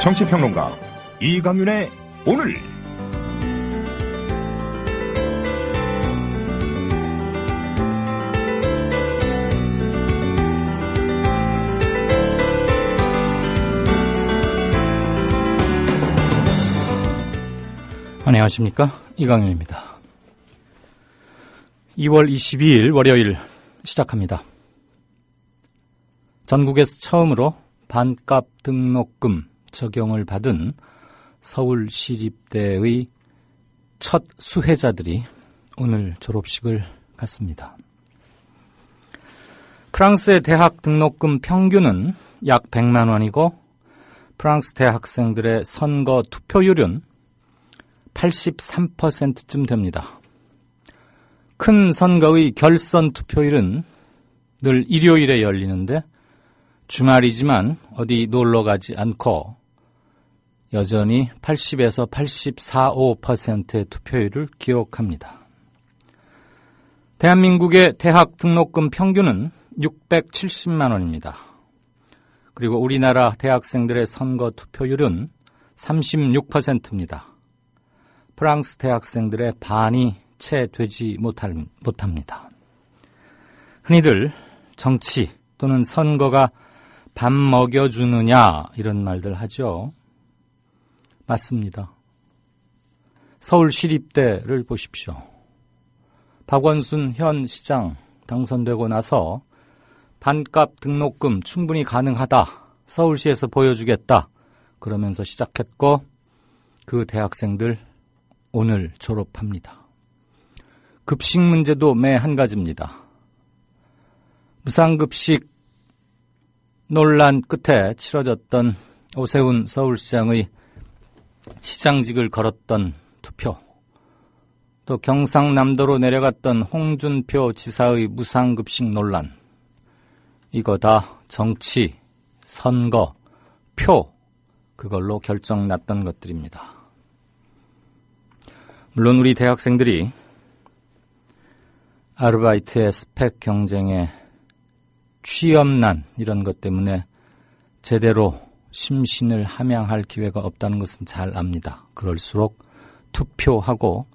정치평론가 이강윤의 오늘. 안녕하십니까, 이강윤입니다. 2월 22일 월요일 시작합니다. 전국에서 처음으로 반값 등록금 적용을 받은 서울시립대의 첫 수혜자들이 오늘 졸업식을 갖습니다. 프랑스의 대학 등록금 평균은 약 100만 원이고 프랑스 대학생들의 선거 투표율은 83%쯤 됩니다. 큰 선거의 결선 투표율은 늘 일요일에 열리는데 주말이지만 어디 놀러 가지 않고 여전히 80에서 84~85%의 투표율을 기록합니다. 대한민국의 대학 등록금 평균은 670만 원입니다. 그리고 우리나라 대학생들의 선거 투표율은 36%입니다. 프랑스 대학생들의 반이 채 되지 못합니다. 흔히들 정치 또는 선거가 밥 먹여주느냐 이런 말들 하죠. 맞습니다. 서울시립대를 보십시오. 박원순 현 시장 당선되고 나서 반값 등록금 충분히 가능하다, 서울시에서 보여주겠다 그러면서 시작했고 그 대학생들 오늘 졸업합니다. 급식 문제도 매 한 가지입니다. 무상급식 논란 끝에 치러졌던 오세훈 서울시장의 시장직을 걸었던 투표, 또 경상남도로 내려갔던 홍준표 지사의 무상급식 논란, 이거 다 정치, 선거, 표, 그걸로 결정 났던 것들입니다. 물론 우리 대학생들이 아르바이트의 스펙 경쟁에 취업난 이런 것 때문에 제대로 심신을 함양할 기회가 없다는 것은 잘 압니다. 그럴수록 투표하고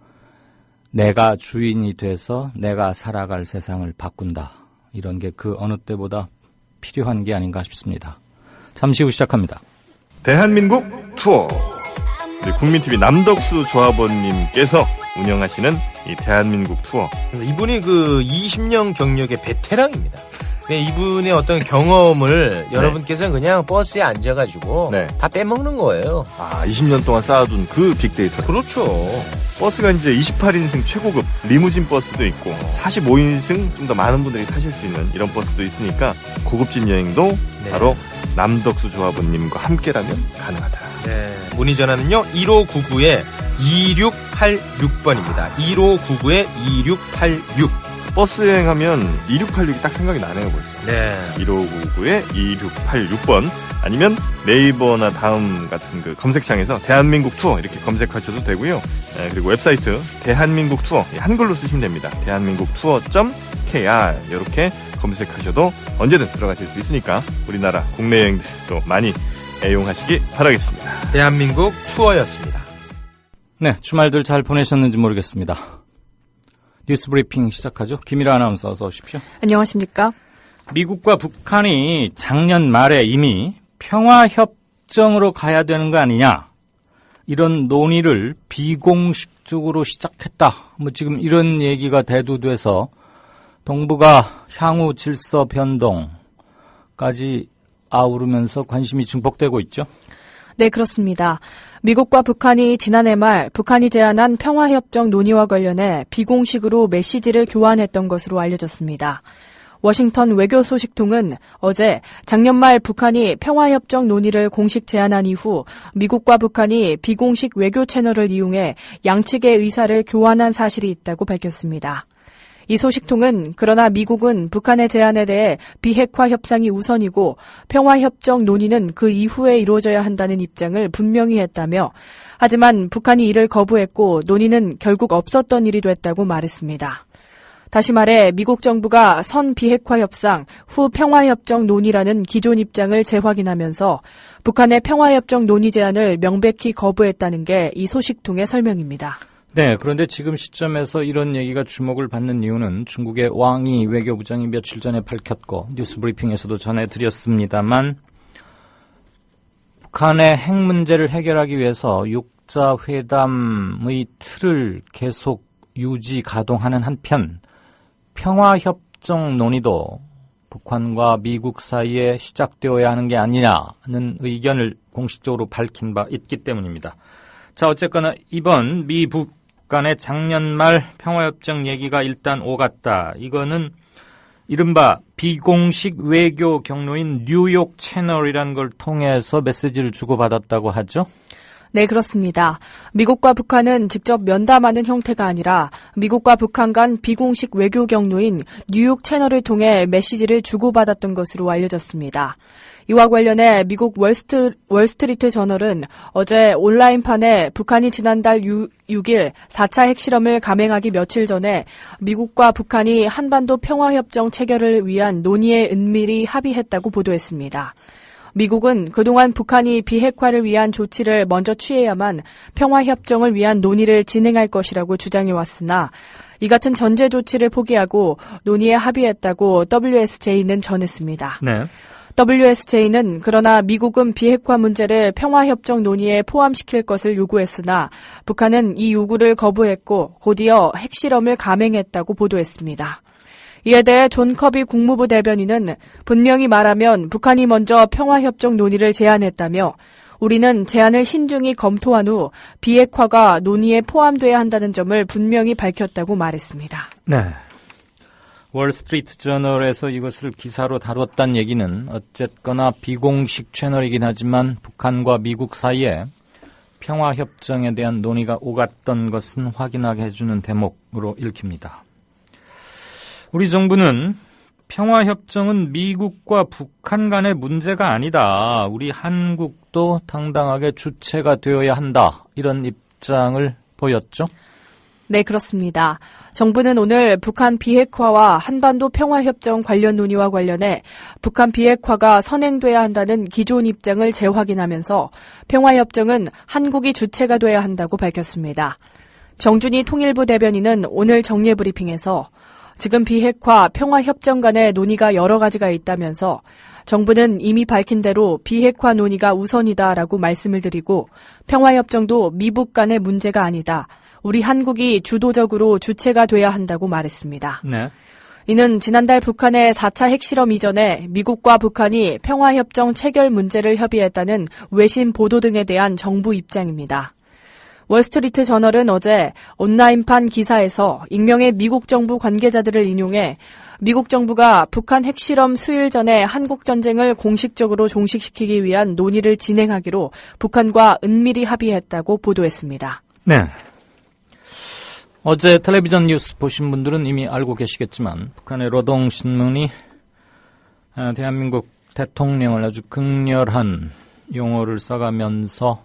내가 주인이 돼서 내가 살아갈 세상을 바꾼다, 이런 게 그 어느 때보다 필요한 게 아닌가 싶습니다. 잠시 후 시작합니다. 대한민국 투어. 우리 국민TV 남덕수 조합원님께서 운영하시는 이 대한민국 투어. 이분이 그 20년 경력의 베테랑입니다. 이분의 어떤 경험을 여러분께서는 그냥 버스에 앉아가지고 다 빼먹는 거예요. 20년 동안 쌓아둔 그 빅데이터. 그렇죠. 버스가 이제 28인승 최고급 리무진 버스도 있고 45인승 좀 더 많은 분들이 타실 수 있는 이런 버스도 있으니까 고급진 여행도 바로 남덕수 조합원님과 함께라면 가능하다. 네. 문의 전화는요 1599-2686번입니다. 1599-2686. 버스 여행하면 2686이 딱 생각이 나네요, 벌써. 네. 1599-2686번 아니면 네이버나 다음 같은 그 검색창에서 대한민국 투어 이렇게 검색하셔도 되고요. 그리고 웹사이트 대한민국 투어 한글로 쓰시면 됩니다. 대한민국 투어.kr 이렇게 검색하셔도 언제든 들어가실 수 있으니까 우리나라 국내 여행들도 많이 애용하시기 바라겠습니다. 대한민국 투어였습니다. 네, 주말들 잘 보내셨는지 모르겠습니다. 뉴스 브리핑 시작하죠. 김일아 아나운서 어서 오십시오. 안녕하십니까. 미국과 북한이 작년 말에 이미 평화협정으로 가야 되는 거 아니냐, 이런 논의를 비공식적으로 시작했다. 지금 이런 얘기가 대두돼서 동북아 향후 질서 변동까지 아우르면서 관심이 증폭되고 있죠. 네, 그렇습니다. 미국과 북한이 지난해 말 북한이 제안한 평화협정 논의와 관련해 비공식으로 메시지를 교환했던 것으로 알려졌습니다. 워싱턴 외교소식통은 어제 작년 말 북한이 평화협정 논의를 공식 제안한 이후 미국과 북한이 비공식 외교 채널을 이용해 양측의 의사를 교환한 사실이 있다고 밝혔습니다. 이 소식통은 그러나 미국은 북한의 제안에 대해 비핵화 협상이 우선이고 평화협정 논의는 그 이후에 이루어져야 한다는 입장을 분명히 했다며, 하지만 북한이 이를 거부했고 논의는 결국 없었던 일이 됐다고 말했습니다. 다시 말해 미국 정부가 선 비핵화 협상, 후 평화협정 논의라는 기존 입장을 재확인하면서 북한의 평화협정 논의 제안을 명백히 거부했다는 게 이 소식통의 설명입니다. 네, 그런데 지금 시점에서 이런 얘기가 주목을 받는 이유는 중국의 왕이 외교부장이 며칠 전에 밝혔고 뉴스 브리핑에서도 전해드렸습니다만 북한의 핵 문제를 해결하기 위해서 육자회담의 틀을 계속 유지 가동하는 한편 평화협정 논의도 북한과 미국 사이에 시작되어야 하는 게 아니냐는 의견을 공식적으로 밝힌 바 있기 때문입니다. 자, 어쨌거나 이번 미북 간의 작년 말 평화협정 얘기가 일단 오갔다. 이거는 이른바 비공식 외교 경로인 뉴욕 채널이라는 걸 통해서 메시지를 주고받았다고 하죠? 네, 그렇습니다. 미국과 북한은 직접 면담하는 형태가 아니라 미국과 북한 간 비공식 외교 경로인 뉴욕 채널을 통해 메시지를 주고받았던 것으로 알려졌습니다. 이와 관련해 미국 월스트리트 저널은 어제 온라인판에 북한이 지난달 6일 4차 핵실험을 감행하기 며칠 전에 미국과 북한이 한반도 평화협정 체결을 위한 논의에 은밀히 합의했다고 보도했습니다. 미국은 그동안 북한이 비핵화를 위한 조치를 먼저 취해야만 평화협정을 위한 논의를 진행할 것이라고 주장해왔으나 이 같은 전제 조치를 포기하고 논의에 합의했다고 WSJ는 전했습니다. 네. WSJ는 그러나 미국은 비핵화 문제를 평화협정 논의에 포함시킬 것을 요구했으나 북한은 이 요구를 거부했고 곧이어 핵실험을 감행했다고 보도했습니다. 이에 대해 존 커비 국무부 대변인은 분명히 말하면 북한이 먼저 평화협정 논의를 제안했다며 우리는 제안을 신중히 검토한 후 비핵화가 논의에 포함돼야 한다는 점을 분명히 밝혔다고 말했습니다. 네. 월스트리트 저널에서 이것을 기사로 다뤘다는 얘기는 어쨌거나 비공식 채널이긴 하지만 북한과 미국 사이에 평화협정에 대한 논의가 오갔던 것은 확인하게 해주는 대목으로 읽힙니다. 우리 정부는 평화협정은 미국과 북한 간의 문제가 아니다. 우리 한국도 당당하게 주체가 되어야 한다. 이런 입장을 보였죠? 네, 그렇습니다. 정부는 오늘 북한 비핵화와 한반도 평화협정 관련 논의와 관련해 북한 비핵화가 선행돼야 한다는 기존 입장을 재확인하면서 평화협정은 한국이 주체가 돼야 한다고 밝혔습니다. 정준희 통일부 대변인은 오늘 정례 브리핑에서 지금 비핵화, 평화협정 간의 논의가 여러 가지가 있다면서 정부는 이미 밝힌 대로 비핵화 논의가 우선이다라고 말씀을 드리고 평화협정도 미북 간의 문제가 아니다. 우리 한국이 주도적으로 주체가 돼야 한다고 말했습니다. 네. 이는 지난달 북한의 4차 핵실험 이전에 미국과 북한이 평화협정 체결 문제를 협의했다는 외신 보도 등에 대한 정부 입장입니다. 월스트리트 저널은 어제 온라인판 기사에서 익명의 미국 정부 관계자들을 인용해 미국 정부가 북한 핵실험 수일 전에 한국 전쟁을 공식적으로 종식시키기 위한 논의를 진행하기로 북한과 은밀히 합의했다고 보도했습니다. 네. 어제 텔레비전 뉴스 보신 분들은 이미 알고 계시겠지만 북한의 노동신문이 대한민국 대통령을 아주 극렬한 용어를 써가면서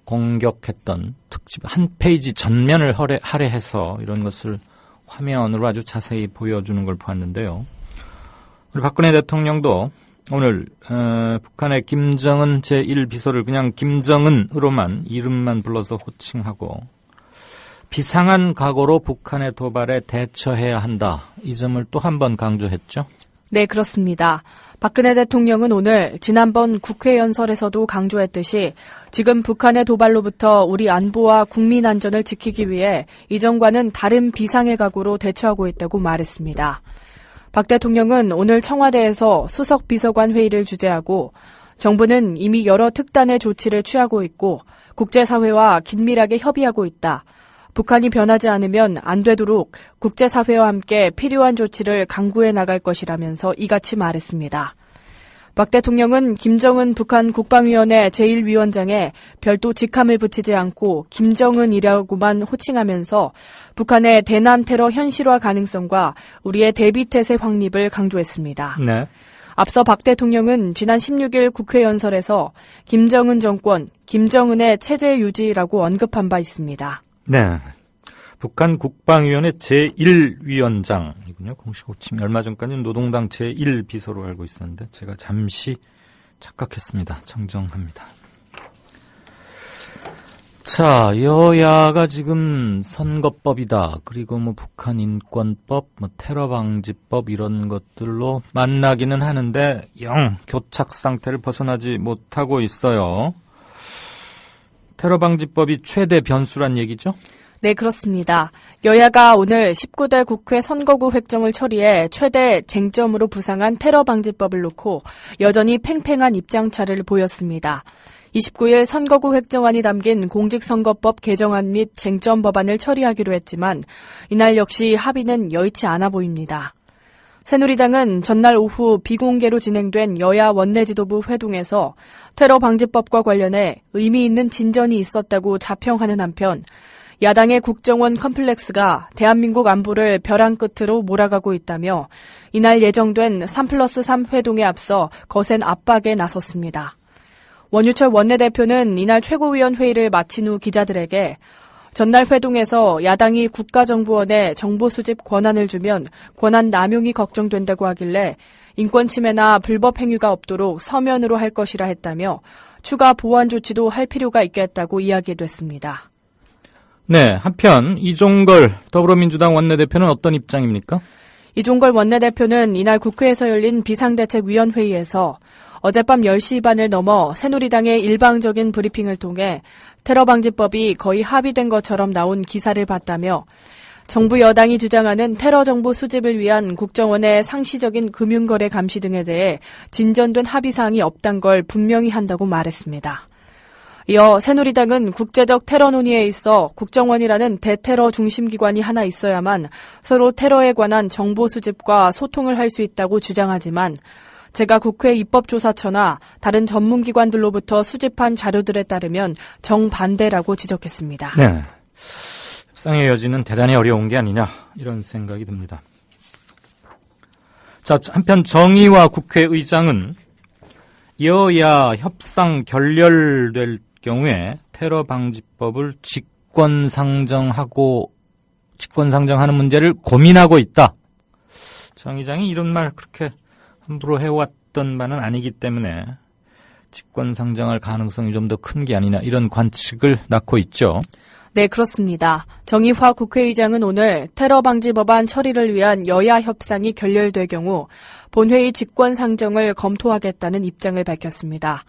공격했던 특집 한 페이지 전면을 할애해서 이런 것을 화면으로 아주 자세히 보여주는 걸 보았는데요. 우리 박근혜 대통령도 오늘 북한의 김정은 제1비서를 그냥 김정은으로만 이름만 불러서 호칭하고 비상한 각오로 북한의 도발에 대처해야 한다. 이 점을 또 한 번 강조했죠. 네, 그렇습니다. 박근혜 대통령은 오늘 지난번 국회 연설에서도 강조했듯이 지금 북한의 도발로부터 우리 안보와 국민 안전을 지키기 위해 이전과는 다른 비상의 각오로 대처하고 있다고 말했습니다. 박 대통령은 오늘 청와대에서 수석 비서관 회의를 주재하고 정부는 이미 여러 특단의 조치를 취하고 있고 국제사회와 긴밀하게 협의하고 있다. 북한이 변하지 않으면 안 되도록 국제사회와 함께 필요한 조치를 강구해 나갈 것이라면서 이같이 말했습니다. 박 대통령은 김정은 북한 국방위원회 제1위원장에 별도 직함을 붙이지 않고 김정은이라고만 호칭하면서 북한의 대남 테러 현실화 가능성과 우리의 대비태세 확립을 강조했습니다. 네. 앞서 박 대통령은 지난 16일 국회 연설에서 김정은 정권, 김정은의 체제 유지라고 언급한 바 있습니다. 네. 북한 국방위원회 제1위원장이군요. 공식 호칭이 얼마 전까지는 노동당 제1비서로 알고 있었는데 제가 잠시 착각했습니다. 정정합니다. 자, 여야가 지금 선거법이다. 그리고 뭐 북한 인권법, 뭐 테러 방지법 이런 것들로 만나기는 하는데 영 교착 상태를 벗어나지 못하고 있어요. 테러 방지법이 최대 변수란 얘기죠? 네, 그렇습니다. 여야가 오늘 19대 국회 선거구 획정을 처리해 최대 쟁점으로 부상한 테러 방지법을 놓고 여전히 팽팽한 입장차를 보였습니다. 29일 선거구 획정안이 담긴 공직선거법 개정안 및 쟁점 법안을 처리하기로 했지만 이날 역시 합의는 여의치 않아 보입니다. 새누리당은 전날 오후 비공개로 진행된 여야 원내지도부 회동에서 테러 방지법과 관련해 의미 있는 진전이 있었다고 자평하는 한편 야당의 국정원 컴플렉스가 대한민국 안보를 벼랑 끝으로 몰아가고 있다며 이날 예정된 3+3 회동에 앞서 거센 압박에 나섰습니다. 원유철 원내대표는 이날 최고위원회의를 마친 후 기자들에게 전날 회동에서 야당이 국가정보원에 정보 수집 권한을 주면 권한 남용이 걱정된다고 하길래 인권 침해나 불법 행위가 없도록 서면으로 할 것이라 했다며 추가 보완 조치도 할 필요가 있겠다고 이야기됐습니다. 네, 한편 이종걸 더불어민주당 원내대표는 어떤 입장입니까? 이종걸 원내대표는 이날 국회에서 열린 비상대책위원회의에서 어젯밤 10시 반을 넘어 새누리당의 일방적인 브리핑을 통해 테러방지법이 거의 합의된 것처럼 나온 기사를 봤다며 정부 여당이 주장하는 테러 정보 수집을 위한 국정원의 상시적인 금융거래 감시 등에 대해 진전된 합의사항이 없단 걸 분명히 한다고 말했습니다. 이어 새누리당은 국제적 테러 논의에 있어 국정원이라는 대테러 중심기관이 하나 있어야만 서로 테러에 관한 정보 수집과 소통을 할 수 있다고 주장하지만 제가 국회 입법조사처나 다른 전문기관들로부터 수집한 자료들에 따르면 정반대라고 지적했습니다. 네, 협상의 여지는 대단히 어려운 게 아니냐 이런 생각이 듭니다. 자, 한편 정의와 국회의장은 여야 협상 결렬될 경우에 테러 방지법을 직권상정하는 문제를 고민하고 있다. 정 의장이 이런 말 그렇게 함부로 해왔던 바는 아니기 때문에 직권상정할 가능성이 좀 더 큰 게 아니냐 이런 관측을 낳고 있죠. 네, 그렇습니다. 정의화 국회의장은 오늘 테러 방지 법안 처리를 위한 여야 협상이 결렬될 경우 본회의 직권상정을 검토하겠다는 입장을 밝혔습니다.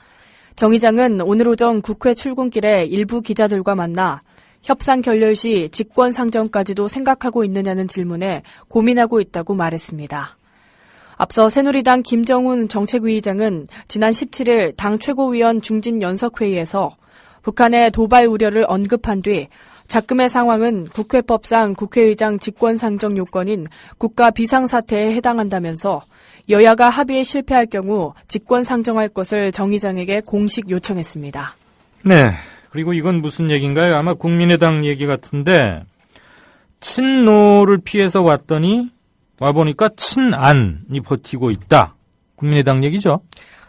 정 의장은 오늘 오전 국회 출근길에 일부 기자들과 만나 협상 결렬 시 직권상정까지도 생각하고 있느냐는 질문에 고민하고 있다고 말했습니다. 앞서 새누리당 김정훈 정책위의장은 지난 17일 당 최고위원 중진 연석회의에서 북한의 도발 우려를 언급한 뒤 작금의 상황은 국회법상 국회의장 직권상정 요건인 국가 비상사태에 해당한다면서 여야가 합의에 실패할 경우 직권상정할 것을 정 의장에게 공식 요청했습니다. 네, 그리고 이건 무슨 얘기인가요? 아마 국민의당 얘기 같은데 친노를 피해서 와보니까 친안이 버티고 있다. 국민의당 얘기죠?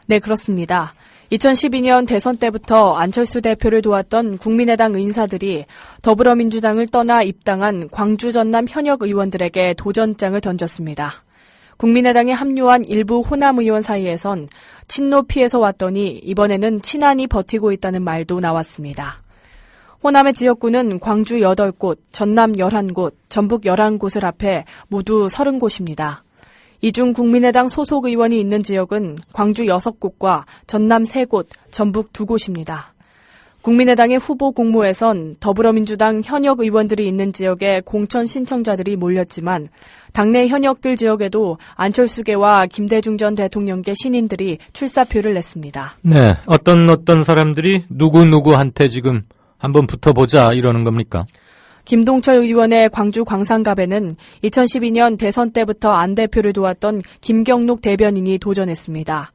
네, 그렇습니다. 2012년 대선 때부터 안철수 대표를 도왔던 국민의당 인사들이 더불어민주당을 떠나 입당한 광주 전남 현역 의원들에게 도전장을 던졌습니다. 국민의당에 합류한 일부 호남 의원 사이에선 친노 피해서 왔더니 이번에는 친안이 버티고 있다는 말도 나왔습니다. 호남의 지역구는 광주 8곳, 전남 11곳, 전북 11곳을 합해 모두 30곳입니다. 이 중 국민의당 소속 의원이 있는 지역은 광주 6곳과 전남 3곳, 전북 2곳입니다. 국민의당의 후보 공모에선 더불어민주당 현역 의원들이 있는 지역에 공천 신청자들이 몰렸지만 당내 현역들 지역에도 안철수계와 김대중 전 대통령계 신인들이 출사표를 냈습니다. 네, 어떤 사람들이 누구한테 지금 한번 붙어보자 이러는 겁니까? 김동철 의원의 광주 광산갑에는 2012년 대선 때부터 안 대표를 도왔던 김경록 대변인이 도전했습니다.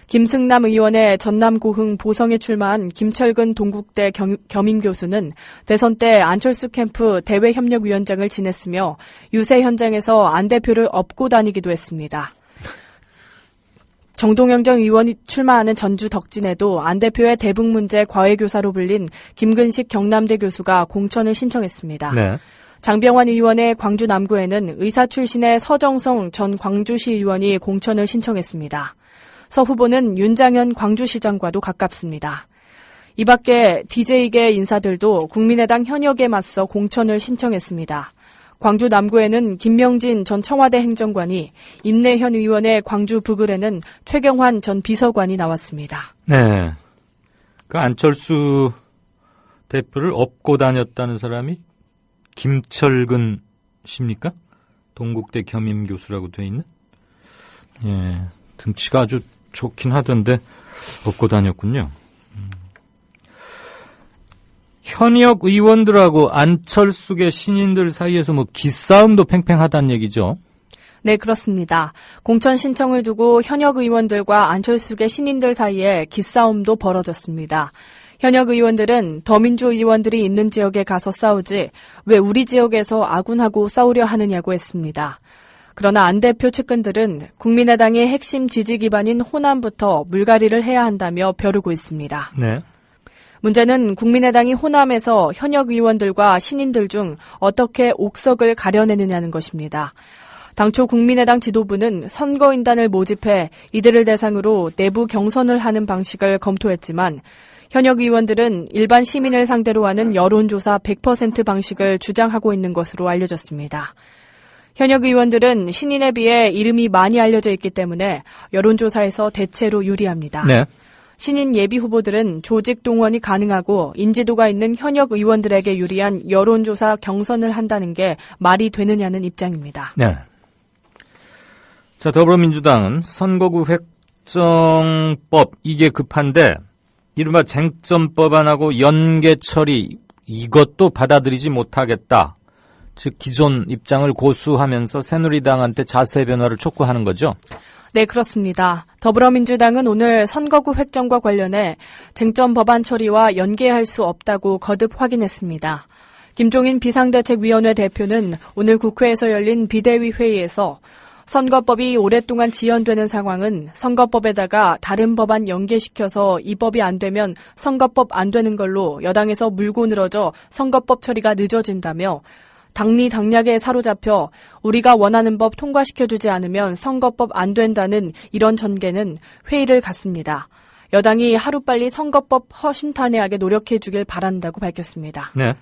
김승남 의원의 전남 고흥 보성에 출마한 김철근 동국대 겸임교수는 대선 때 안철수 캠프 대외협력위원장을 지냈으며 유세 현장에서 안 대표를 업고 다니기도 했습니다. 정동영 전 의원이 출마하는 전주 덕진에도 안 대표의 대북 문제 과외교사로 불린 김근식 경남대 교수가 공천을 신청했습니다. 네. 장병환 의원의 광주 남구에는 의사 출신의 서정성 전 광주시 의원이 공천을 신청했습니다. 서 후보는 윤장현 광주시장과도 가깝습니다. 이 밖에 DJ계 인사들도 국민의당 현역에 맞서 공천을 신청했습니다. 광주 남구에는 김명진 전 청와대 행정관이, 임내현 의원의 광주 북을에는 최경환 전 비서관이 나왔습니다. 네. 그 안철수 대표를 업고 다녔다는 사람이 김철근 씨입니까? 동국대 겸임교수라고 돼 있는? 예. 등치가 아주 좋긴 하던데 업고 다녔군요. 현역 의원들하고 안철수계 신인들 사이에서 뭐 기싸움도 팽팽하다는 얘기죠. 네, 그렇습니다. 공천 신청을 두고 현역 의원들과 안철수계 신인들 사이에 기싸움도 벌어졌습니다. 현역 의원들은 더민주 의원들이 있는 지역에 가서 싸우지 왜 우리 지역에서 아군하고 싸우려 하느냐고 했습니다. 그러나 안 대표 측근들은 국민의당의 핵심 지지 기반인 호남부터 물갈이를 해야 한다며 벼르고 있습니다. 네. 문제는 국민의당이 호남에서 현역 의원들과 신인들 중 어떻게 옥석을 가려내느냐는 것입니다. 당초 국민의당 지도부는 선거인단을 모집해 이들을 대상으로 내부 경선을 하는 방식을 검토했지만 현역 의원들은 일반 시민을 상대로 하는 여론조사 100% 방식을 주장하고 있는 것으로 알려졌습니다. 현역 의원들은 신인에 비해 이름이 많이 알려져 있기 때문에 여론조사에서 대체로 유리합니다. 네. 신인 예비 후보들은 조직 동원이 가능하고 인지도가 있는 현역 의원들에게 유리한 여론조사 경선을 한다는 게 말이 되느냐는 입장입니다. 네. 자, 더불어민주당은 선거구 획정법 이게 급한데 이른바 쟁점법안하고 연계 처리 이것도 받아들이지 못하겠다. 즉 기존 입장을 고수하면서 새누리당한테 자세 변화를 촉구하는 거죠. 네, 그렇습니다. 더불어민주당은 오늘 선거구 획정과 관련해 쟁점 법안 처리와 연계할 수 없다고 거듭 확인했습니다. 김종인 비상대책위원회 대표는 오늘 국회에서 열린 비대위 회의에서 선거법이 오랫동안 지연되는 상황은 선거법에다가 다른 법안 연계시켜서 이 법이 안 되면 선거법 안 되는 걸로 여당에서 물고 늘어져 선거법 처리가 늦어진다며 당리 당략에 사로잡혀 우리가 원하는 법 통과시켜주지 않으면 선거법 안 된다는 이런 전개는 회의를 갖습니다. 여당이 하루빨리 선거법 허심탄회하게 노력해주길 바란다고 밝혔습니다. 네.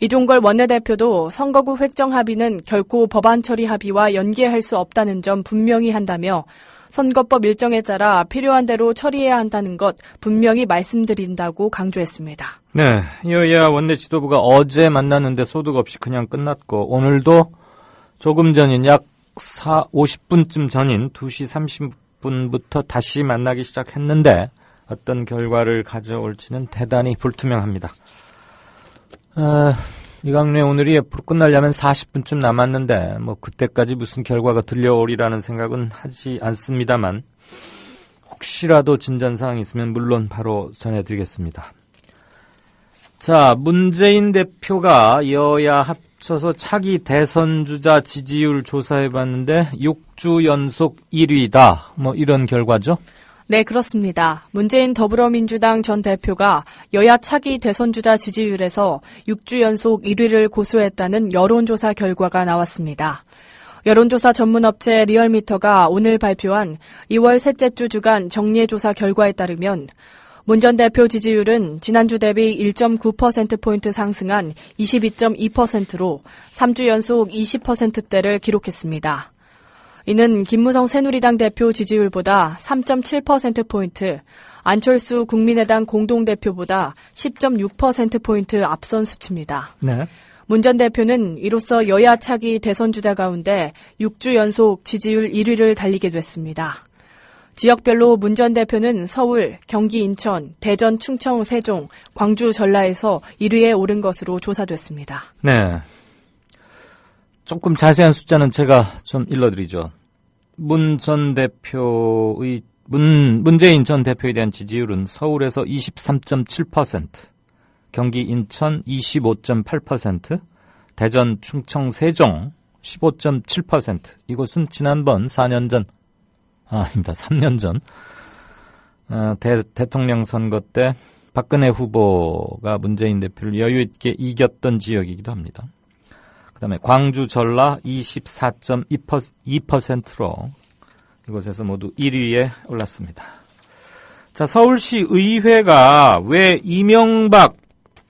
이종걸 원내대표도 선거구 획정 합의는 결코 법안 처리 합의와 연계할 수 없다는 점 분명히 한다며 선거법 일정에 따라 필요한 대로 처리해야 한다는 것 분명히 말씀드린다고 강조했습니다. 네, 여야 원내 지도부가 어제 만났는데 소득 없이 그냥 끝났고 오늘도 조금 전인 약 50분쯤 전인 2시 30분부터 다시 만나기 시작했는데 어떤 결과를 가져올지는 대단히 불투명합니다. 이강래 오늘이 앞으로 끝나려면 40분쯤 남았는데 뭐 그때까지 무슨 결과가 들려오리라는 생각은 하지 않습니다만 혹시라도 진전사항이 있으면 물론 바로 전해드리겠습니다. 자, 문재인 대표가 여야 합쳐서 차기 대선 주자 지지율 조사해봤는데 6주 연속 1위다. 뭐 이런 결과죠? 네, 그렇습니다. 문재인 더불어민주당 전 대표가 여야 차기 대선 주자 지지율에서 6주 연속 1위를 고수했다는 여론조사 결과가 나왔습니다. 여론조사 전문업체 리얼미터가 오늘 발표한 2월 셋째 주 주간 정례조사 결과에 따르면 문 전 대표 지지율은 지난주 대비 1.9%포인트 상승한 22.2%로 3주 연속 20%대를 기록했습니다. 이는 김무성 새누리당 대표 지지율보다 3.7%포인트, 안철수 국민의당 공동대표보다 10.6%포인트 앞선 수치입니다. 네. 문 전 대표는 이로써 여야 차기 대선 주자 가운데 6주 연속 지지율 1위를 달리게 됐습니다. 지역별로 문 전 대표는 서울, 경기 인천, 대전 충청 세종, 광주 전라에서 1위에 오른 것으로 조사됐습니다. 네. 조금 자세한 숫자는 제가 좀 일러드리죠. 문재인 전 대표에 대한 지지율은 서울에서 23.7%, 경기 인천 25.8%, 대전 충청 세종 15.7%. 이곳은 지난번 3년 전 대통령 선거 때 박근혜 후보가 문재인 대표를 여유 있게 이겼던 지역이기도 합니다. 그다음에 광주 전라 24.2%로 이곳에서 모두 1위에 올랐습니다. 자, 서울시 의회가 왜 이명박,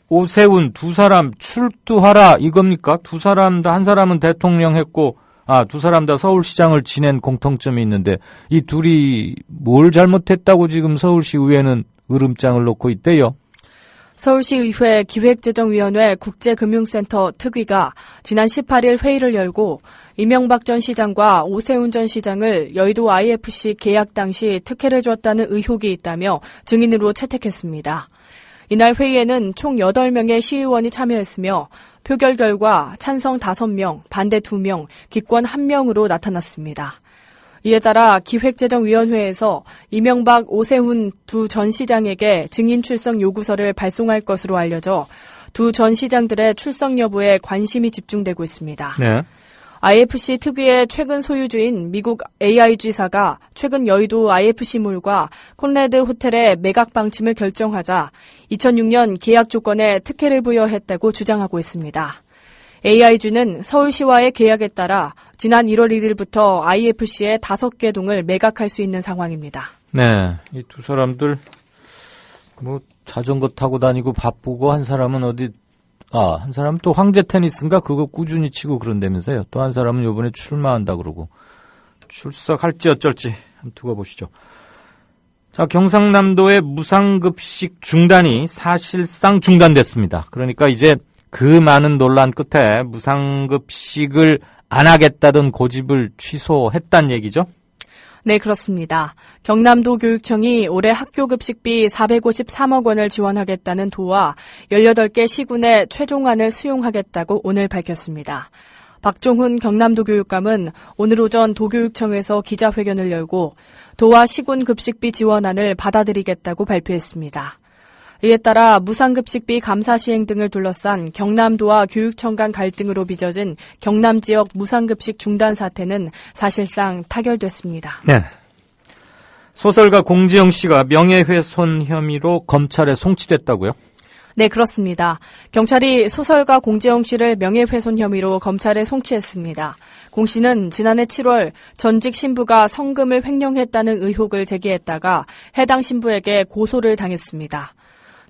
오세훈 두 사람 출두하라 이겁니까? 두 사람 다, 한 사람은 대통령 했고, 두 사람 다 서울시장을 지낸 공통점이 있는데 이 둘이 뭘 잘못했다고 지금 서울시 의회는 으름장을 놓고 있대요? 서울시의회 기획재정위원회 국제금융센터 특위가 지난 18일 회의를 열고 이명박 전 시장과 오세훈 전 시장을 여의도 IFC 계약 당시 특혜를 줬다는 의혹이 있다며 증인으로 채택했습니다. 이날 회의에는 총 8명의 시의원이 참여했으며 표결 결과 찬성 5명, 반대 2명, 기권 1명으로 나타났습니다. 이에 따라 기획재정위원회에서 이명박, 오세훈 두 전 시장에게 증인 출석 요구서를 발송할 것으로 알려져 두 전 시장들의 출석 여부에 관심이 집중되고 있습니다. 네. IFC 특위의 최근 소유주인 미국 AIG사가 최근 여의도 IFC몰과 콘레드 호텔의 매각 방침을 결정하자 2006년 계약 조건에 특혜를 부여했다고 주장하고 있습니다. AIG는 서울시와의 계약에 따라 지난 1월 1일부터 IFC의 5개 동을 매각할 수 있는 상황입니다. 네, 이 두 사람들 자전거 타고 다니고 바쁘고 한 사람은 한 사람은 또 황제 테니스인가 그거 꾸준히 치고 그런다면서요. 또 한 사람은 이번에 출마한다 그러고 출석할지 어쩔지 한번 두고 보시죠. 자, 경상남도의 무상급식 중단이 사실상 중단됐습니다. 그러니까 이제 그 많은 논란 끝에 무상급식을 안 하겠다던 고집을 취소했단 얘기죠? 네, 그렇습니다. 경남도 교육청이 올해 학교급식비 453억 원을 지원하겠다는 도와 18개 시군의 최종안을 수용하겠다고 오늘 밝혔습니다. 박종훈 경남도 교육감은 오늘 오전 도교육청에서 기자회견을 열고 도와 시군 급식비 지원안을 받아들이겠다고 발표했습니다. 이에 따라 무상급식비 감사 시행 등을 둘러싼 경남도와 교육청 간 갈등으로 빚어진 경남 지역 무상급식 중단 사태는 사실상 타결됐습니다. 네. 소설가 공지영 씨가 명예훼손 혐의로 검찰에 송치됐다고요? 네, 그렇습니다. 경찰이 소설가 공지영 씨를 명예훼손 혐의로 검찰에 송치했습니다. 공 씨는 지난해 7월 전직 신부가 성금을 횡령했다는 의혹을 제기했다가 해당 신부에게 고소를 당했습니다.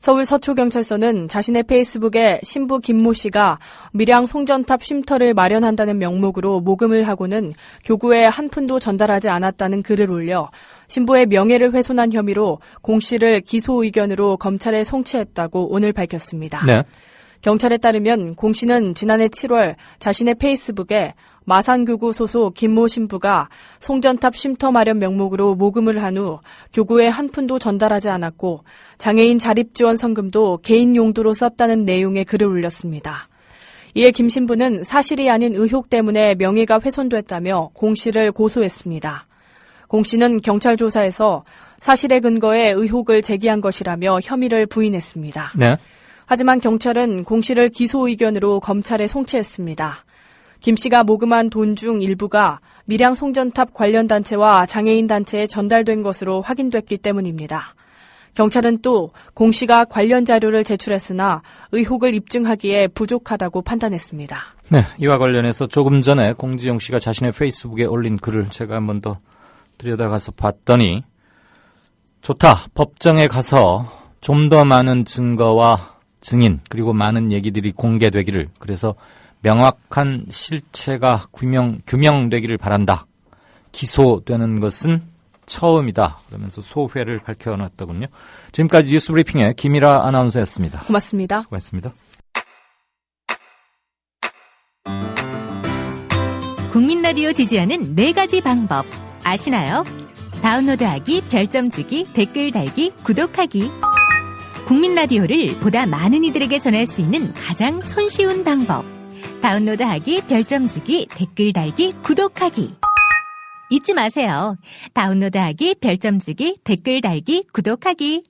서울 서초경찰서는 자신의 페이스북에 신부 김모 씨가 밀양 송전탑 쉼터를 마련한다는 명목으로 모금을 하고는 교구에 한 푼도 전달하지 않았다는 글을 올려 신부의 명예를 훼손한 혐의로 공 씨를 기소 의견으로 검찰에 송치했다고 오늘 밝혔습니다. 네. 경찰에 따르면 공 씨는 지난해 7월 자신의 페이스북에 마산교구 소속 김모 신부가 송전탑 쉼터 마련 명목으로 모금을 한 후 교구에 한 푼도 전달하지 않았고 장애인 자립지원 성금도 개인 용도로 썼다는 내용의 글을 올렸습니다. 이에 김 신부는 사실이 아닌 의혹 때문에 명예가 훼손됐다며 공 씨를 고소했습니다. 공 씨는 경찰 조사에서 사실에 근거해 의혹을 제기한 것이라며 혐의를 부인했습니다. 네. 하지만 경찰은 공 씨를 기소 의견으로 검찰에 송치했습니다. 김 씨가 모금한 돈 중 일부가 밀양 송전탑 관련 단체와 장애인 단체에 전달된 것으로 확인됐기 때문입니다. 경찰은 또 공 씨가 관련 자료를 제출했으나 의혹을 입증하기에 부족하다고 판단했습니다. 네, 이와 관련해서 조금 전에 공지영 씨가 자신의 페이스북에 올린 글을 제가 한 번 더 들여다가서 봤더니 좋다. 법정에 가서 좀 더 많은 증거와 증인 그리고 많은 얘기들이 공개되기를 그래서 명확한 실체가 규명되기를 바란다. 기소되는 것은 처음이다. 그러면서 소회를 밝혀놨더군요. 지금까지 뉴스브리핑의 김일아 아나운서였습니다. 고맙습니다. 수고하셨습니다. 국민 라디오 지지하는 4가지 방법 아시나요? 다운로드하기, 별점 주기, 댓글 달기, 구독하기. 국민 라디오를 보다 많은 이들에게 전할 수 있는 가장 손쉬운 방법. 다운로드하기, 별점 주기, 댓글 달기, 구독하기. 잊지 마세요. 다운로드하기, 별점 주기, 댓글 달기, 구독하기.